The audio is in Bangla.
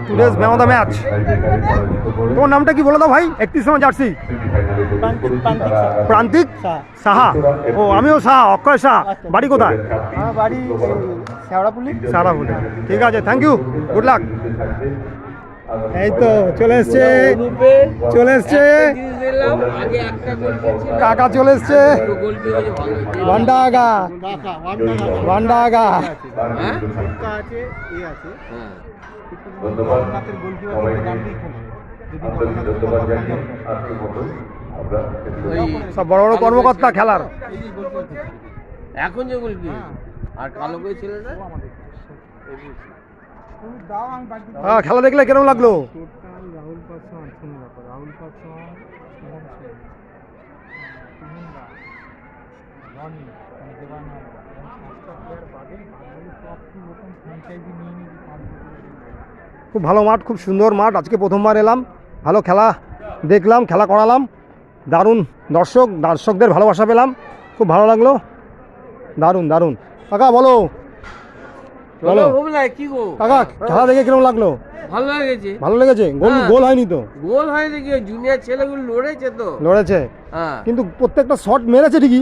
Today's man of the match. তোমার নামটা কি বলে দাও ভাই? 31 নম্বর জার্সি প্রান্তিক সাহা। ও আমিও সাহা, অক্ষয় সাহা। বাড়ি কোথায়? আমার বাড়ি শেওড়াপুলি। শেওড়াপুলি। ঠিক আছে, থ্যাংক ইউ, গুড লাক। এই তো চলে এসছে, চলে এসছে কাকা, চলে এসছে ভান্ডা আগা, ভান্ডা আগা। সব বড় বড় কর্মকর্তা খেলার। এখন যে বলবি আর কালো করে ছিল না। হ্যাঁ, খেলা দেখলে কেমন লাগলো? খুব ভালো মাঠ, খুব সুন্দর মাঠ। আজকে প্রথমবার এলাম, ভালো খেলা দেখলাম, খেলা করালাম, দারুণ দর্শকদের ভালোবাসা পেলাম, খুব ভালো লাগলো, দারুণ দারুণ। কাকা বলো, বলো কি গো কাকা, খেলা দেখে কিরকম লাগলো? ভালো লেগেছে, ভালো লেগেছে। গোল হয়নি তো? গোল হয়নি, কি জুনিয়র ছেলেগুলো লড়েছে তো, লড়েছে, কিন্তু প্রত্যেকটা শট মেরেছে ঠিকই।